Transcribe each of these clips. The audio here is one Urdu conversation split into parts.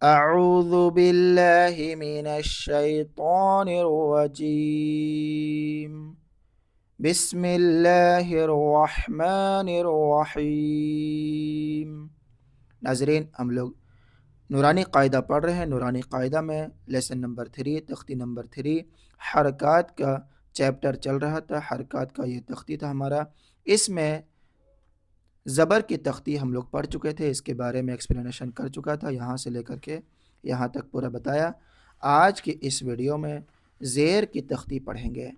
اعوذ باللہ من الشیطان الرجیم بسم اللہ الرحمن الرحیم۔ ناظرین، ہم لوگ نورانی قاعدہ پڑھ رہے ہیں۔ نورانی قاعدہ میں لیسن نمبر 3، تختی نمبر 3، حرکات کا چیپٹر چل رہا تھا۔ حرکات کا یہ تختی تھا ہمارا۔ اس میں زبر کی تختی ہم لوگ پڑھ چکے تھے، اس کے بارے میں ایکسپلینیشن کر چکا تھا، یہاں سے لے کر کے یہاں تک پورا بتایا۔ آج کی اس ویڈیو میں زیر کی تختی پڑھیں گے۔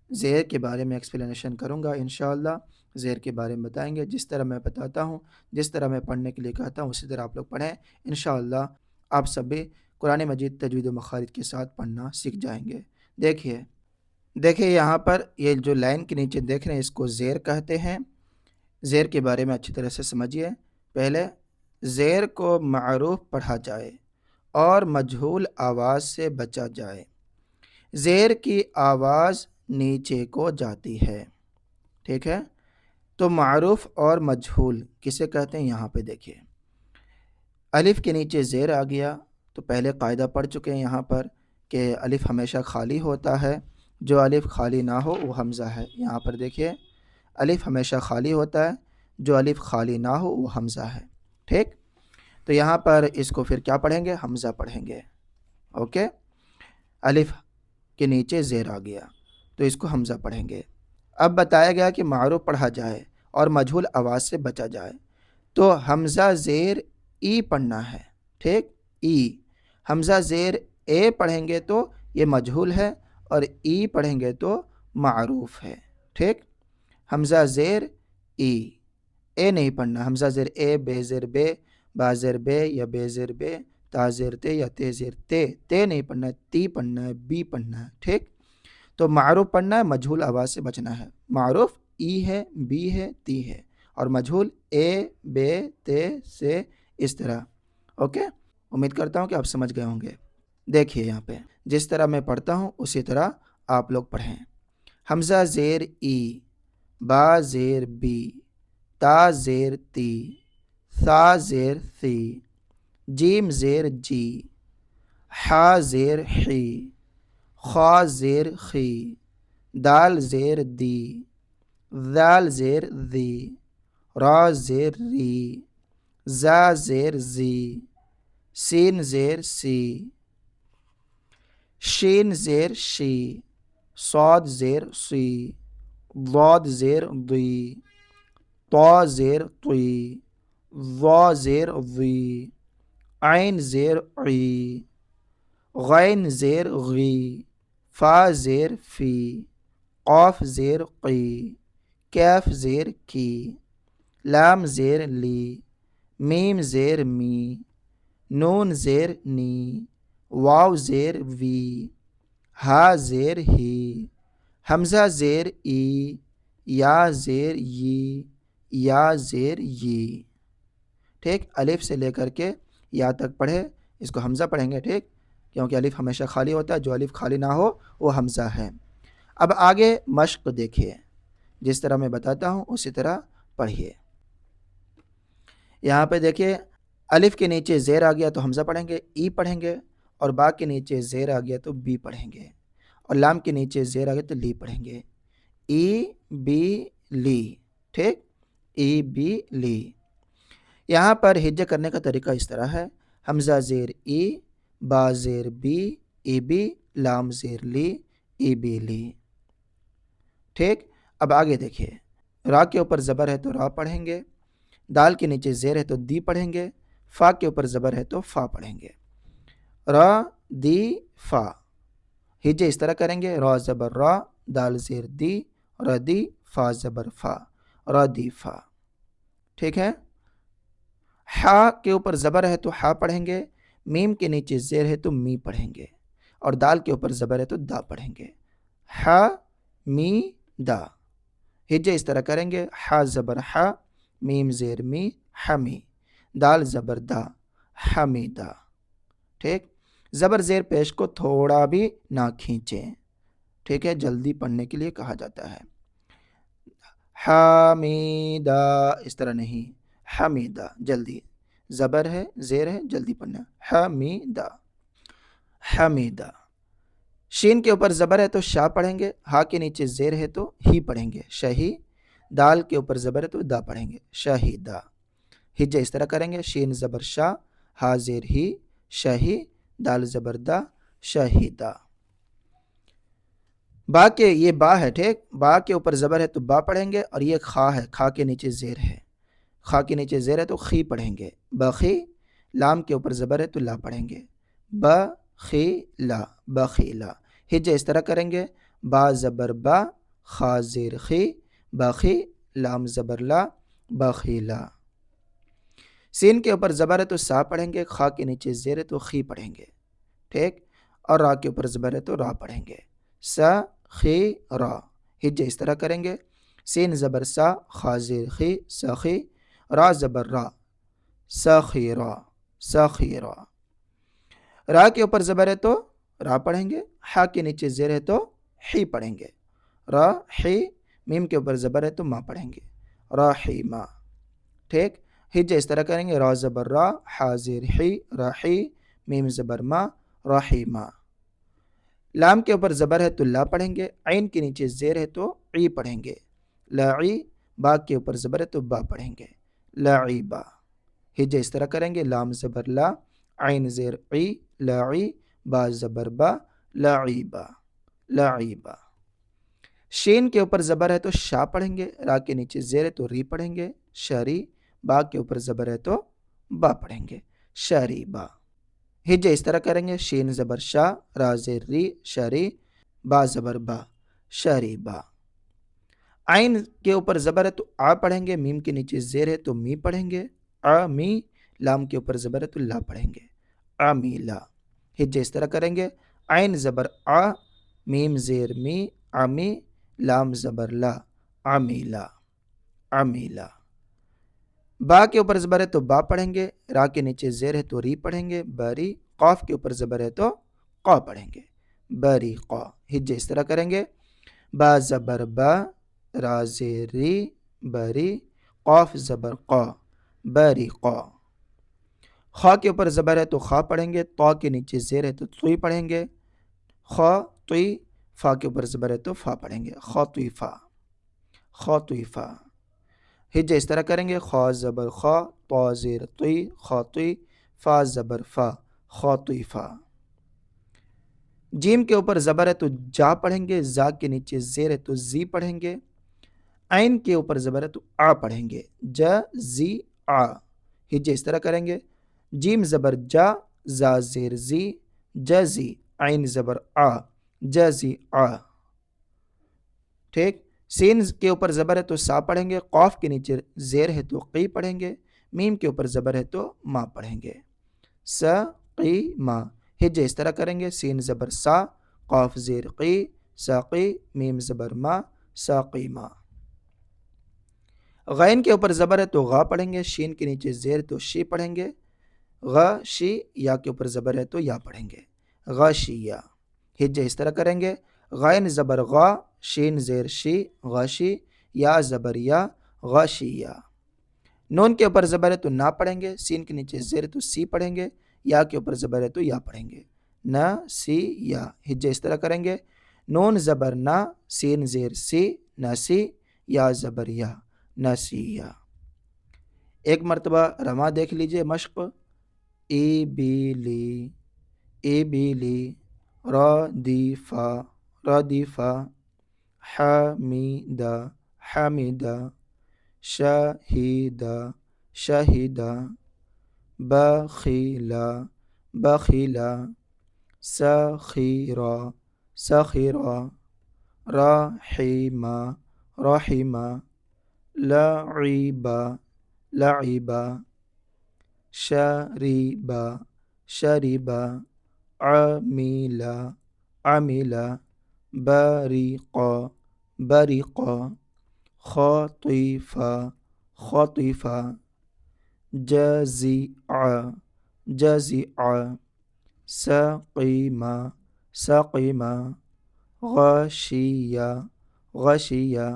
زیر کے بارے میں ایکسپلینیشن کروں گا انشاءاللہ۔ زیر کے بارے میں بتائیں گے، جس طرح میں بتاتا ہوں، جس طرح میں پڑھنے کے لیے کہتا ہوں، اسی طرح آپ لوگ پڑھیں انشاءاللہ۔ آپ سب بھی قرآن مجید تجوید و مخارج کے ساتھ پڑھنا سیکھ جائیں گے۔ دیکھیے یہاں پر یہ جو لائن کے نیچے دیکھ رہے ہیں، اس کو زیر کہتے ہیں۔ زیر کے بارے میں اچھی طرح سے سمجھیے۔ پہلے زیر کو معروف پڑھا جائے اور مجہول آواز سے بچا جائے۔ زیر کی آواز نیچے کو جاتی ہے، ٹھیک ہے؟ تو معروف اور مجہول کسے کہتے ہیں؟ یہاں پہ دیکھیے، الف کے نیچے زیر آ گیا تو پہلے قاعدہ پڑھ چکے ہیں یہاں پر کہ الف ہمیشہ خالی ہوتا ہے، جو الف خالی نہ ہو وہ حمزہ ہے۔ یہاں پر دیکھیے، الف ہمیشہ خالی ہوتا ہے، جو الف خالی نہ ہو وہ حمزہ ہے، ٹھیک؟ تو یہاں پر اس کو پھر کیا پڑھیں گے؟ حمزہ پڑھیں گے، اوکے؟ الف کے نیچے زیر آ گیا تو اس کو حمزہ پڑھیں گے۔ اب بتایا گیا کہ معروف پڑھا جائے اور مجہول آواز سے بچا جائے، تو حمزہ زیر ای پڑھنا ہے، ٹھیک؟ ای حمزہ زیر اے پڑھیں گے تو یہ مجہول ہے، اور ای پڑھیں گے تو معروف ہے، ٹھیک؟ حمزہ زیر ای، اے نہیں پڑھنا۔ حمزہ زیر اے، بے زیر بے، با زیر بے یا بے زیر بے، تا زیر تے یا تے زیر تے، تے نہیں پڑھنا ہے، تی پڑھنا ہے، بی پڑھنا ہے، ٹھیک؟ تو معروف پڑھنا ہے، مجہول آواز سے بچنا ہے۔ معروف ای ہے، بی ہے، تی ہے، اور مجہول اے، بے، تے، سے، اس طرح، اوکے؟ امید کرتا ہوں کہ آپ سمجھ گئے ہوں گے۔ دیکھیے یہاں پہ جس طرح میں پڑھتا ہوں اسی طرح آپ لوگ پڑھیں۔ حمزہ زیر ای، با زیر بی، تا زیر تی، ثا زیر ثی، جیم زیر جی، حا زیر حی، خا زیر خی، دال زیر دی، ذال زیر ذی، را زیر ری، زا زیر زی، سین زیر سی، شین زیر شی، صاد زیر سی، ضاد زیر ضی، طا زیر طی، ظا زیر ظی، عین زیر عی، غین زیر غی، فا زیر فی، قاف زیر قی، کیف زیر کی، لام زیر لی، میم زیر می، نون زیر نی، واو زیر وی، ہا زیر ہی، حمزہ زیر ای، یا زیر یی، یا زیر یی، ٹھیک؟ الف سے لے کر کے یا تک پڑھے، اس کو حمزہ پڑھیں گے، ٹھیک؟ کیونکہ الف ہمیشہ خالی ہوتا ہے، جو الف خالی نہ ہو وہ حمزہ ہے۔ اب آگے مشق دیکھیے، جس طرح میں بتاتا ہوں اسی طرح پڑھیے۔ یہاں پہ دیکھیے، الف کے نیچے زیر آ گیا تو حمزہ پڑھیں گے، ای پڑھیں گے، اور با کے نیچے زیر آ گیا تو بی پڑھیں گے، اور لام کے نیچے زیر آ گیا تو لی پڑھیں گے۔ ای بی لی، ٹھیک؟ ای بی لی۔ یہاں پر ہجے کرنے کا طریقہ اس طرح ہے، حمزہ زیر ای، با زیر بی، ای بی، لام زیر لی، ای بی لی، ٹھیک؟ اب آگے دیکھیے، را کے اوپر زبر ہے تو را پڑھیں گے، دال کے نیچے زیر ہے تو دی پڑھیں گے، فا کے اوپر زبر ہے تو فا پڑھیں گے۔ را دی فا، ہجے اس طرح کریں گے، را زبر را، دال زیر دی، را دی، فا زبر فا، را دی فا، ٹھیک ہے؟ حا کے اوپر زبر ہے تو حا پڑھیں گے، میم کے نیچے زیر ہے تو می پڑھیں گے، اور دال کے اوپر زبر ہے تو دا پڑھیں گے۔ حا می دا، ہجے اس طرح کریں گے، حا زبر حا، میم زیر می، حمی، دال زبر دا، حمیدہ، ٹھیک؟ زبر زیر پیش کو تھوڑا بھی نہ کھینچیں، ٹھیک ہے؟ جلدی پڑھنے کے لیے کہا جاتا ہے۔ حمیدہ اس طرح نہیں، حمیدہ، جلدی زبر ہے، زیر ہے، جلدی پڑھنا، حمیدہ، حمیدہ۔ شین کے اوپر زبر ہے تو شا پڑھیں گے، ہا کے نیچے زیر ہے تو ہی پڑھیں گے، شہی۔ دال کے اوپر زبر ہے تو دا پڑھیں گے، شہیدہ۔ ہجے اس طرح کریں گے، شین زبر شا، ہا زیر ہی، شہی، دال زبر دا، شہیدہ۔ با کے، یہ با ہے، ٹھیک، با کے اوپر زبر ہے تو با پڑھیں گے، اور یہ کھا ہے، کھا کے نیچے زیر ہے، خا کے نیچے زیر ہے تو خی پڑھیں گے، بخی۔ لام کے اوپر زبر ہے تو لا پڑھیں گے، بخیلا، بخیلا۔ ہجے اس طرح کریں گے، با زبر با، خا زیر خی، بخی، لام زبر لا، بخیلا۔ سین کے اوپر زبر ہے تو سا پڑھیں گے، خا کے نیچے زیر ہے تو خی پڑھیں گے، ٹھیک، اور را کے اوپر زبر ہے تو را پڑھیں گے، سا خی را۔ ہجے اس طرح کریں گے، سین زبر سا، خا زیر خی، سخی، را زبر را، سخیرا، سخیرا۔ را کے اوپر زبر ہے تو را پڑھیں گے، ہا کے نیچے زیر ہے تو ہی پڑھیں گے، را ہی۔ میم کے اوپر زبر ہے تو ما پڑھیں گے، راحیما، ٹھیک۔ ہجے اس طرح کریں گے، را زبر را، ہا زیر ہی، راحی، میم زبر ما، راحیما۔ لام کے اوپر زبر ہے تو لا پڑھیں گے، عین کے نیچے زیر ہے تو عی پڑھیں گے، لاعی۔ با کے اوپر زبر ہے تو با پڑھیں گے، لاعیبا۔ ہجے اس طرح کریں گے، لام زبر لا، عین زیر عی، لاعی، با زبر با، لاعیبا، لاعیبا۔ شین کے اوپر زبر ہے تو شا پڑھیں گے، را کے نیچے زیر ہے تو ری پڑھیں گے، شری۔ با کے اوپر زبر ہے تو با پڑھیں گے، شریبا۔ ہجے اس طرح کریں گے، شین زبر شا، را زیر ری، شری، با زبر با، شریبا۔ عین کے اوپر زبر ہے تو آ پڑھیں گے، میم کے نیچے زیر ہے تو می پڑھیں گے، آمی۔ لام کے اوپر زبر ہے تو لا پڑھیں گے، آمیلا۔ ہجے اس طرح کریں گے، عین زبر آ، میم زیر می، آمی، لام زبر لا، آمیلا، آمیلا۔ با کے اوپر زبر ہے تو با پڑھیں گے، را کے نیچے زیر ہے تو ری پڑھیں گے، بری۔ قاف کے اوپر زبر ہے تو قا پڑھیں گے، بری قا۔ ہجے اس طرح کریں گے، با زبر با، را زیر ری، بری، قاف زبر قا، بری قا۔ خا کے اوپر زبر ہے تو خا پڑھیں گے، طا کے نیچے زیر ہے تو توی پڑھیں گے، خا توی۔ فا کے اوپر زبر ہے تو فا پڑھیں گے، خاطیفا، خاطیفا۔ ہجے اس طرح کریں گے، خا زبر خا، طا زیر طی، خاطی، فا زبر فا، خاطیفا۔ جیم کے اوپر زبر ہے تو جا پڑھیں گے، زا کے نیچے زیر ہے تو زی پڑھیں گے، عین کے اوپر زبر ہے تو آ پڑھیں گے، جا زی آ۔ ہجے اس طرح کریں گے، جیم زبر جا، زا زیر زی، جزی، عین زبر آ، جزی آ، ٹھیک۔ سین کے اوپر زبر ہے تو سا پڑھیں گے، قاف کے نیچے زیر ہے تو قی پڑھیں گے، میم کے اوپر زبر ہے تو ما پڑھیں گے، س قی ما۔ ہجے اس طرح کریں گے، سین زبر سا، قاف زیر قی، ساقی، میم زبر ما، ساقیما۔ غین کے اوپر زبر ہے تو غا پڑھیں گے، شین کے نیچے زیر تو شی پڑھیں گے، غ شی۔ یا کے اوپر زبر ہے تو یا پڑھیں گے، غاشیہ۔ ہجے اس طرح کریں گے، غین زبر غا، شین زیر شی، غاشی، یا زبر یا، غاشیہ۔ نون کے اوپر زبر ہے تو نا پڑھیں گے، سین کے نیچے زیر تو سی پڑھیں گے، یا کے اوپر زبر ہے تو یا پڑھیں گے، نا سی یا۔ ہجے اس طرح کریں گے، نون زبر نا، سین زیر سی، ناسی، یا زبر یا، ناسیہ۔ ایک مرتبہ رما دیکھ لیجئے مشق، ای بی لی، ای بی لی، را دی فا، را دی فا، حمیدہ، حمیدہ، شہیدہ، شہیدہ، بخیلا، بخیلا، سخیرا، سخیرا، رحیمہ، رحیمہ، لعیبہ، لعیبہ، شریبہ، شریبہ، عمیلہ، عمیلہ، بریقہ، بریقہ، خاطیفہ، خاطیفہ، جزیعہ، جزیعہ، سقیمہ، سقیمہ، غشیہ، غشیہ،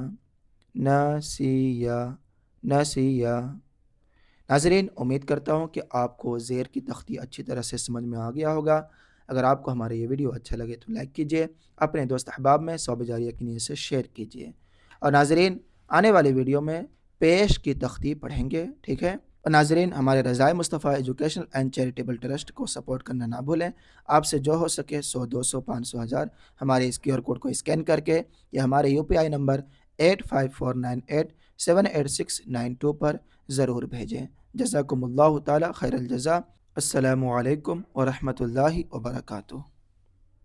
ناسیہ، ناسیہ۔ ناظرین امید کرتا ہوں کہ آپ کو زیر کی تختی اچھی طرح سے سمجھ میں آ گیا ہوگا۔ اگر آپ کو ہمارا یہ ویڈیو اچھا لگے تو لائک کیجئے، اپنے دوست احباب میں ثواب جاریہ کی نیت سے شیئر کیجئے، اور ناظرین آنے والے ویڈیو میں پیش کی تختی پڑھیں گے، ٹھیک ہے؟ اور ناظرین ہمارے رضائے مصطفیٰ ایجوکیشنل اینڈ چیریٹیبل ٹرسٹ کو سپورٹ کرنا نہ بھولیں۔ آپ سے جو ہو سکے 100 200 500 1000 ہمارے اس QR کوڈ کو اسکین کر کے یا ہمارے UPI نمبر 8549878692 پر ضرور بھیجیں۔ جزاکم اللہ تعالی خیر الجزا۔ السلام علیکم ورحمۃ اللہ وبرکاتہ۔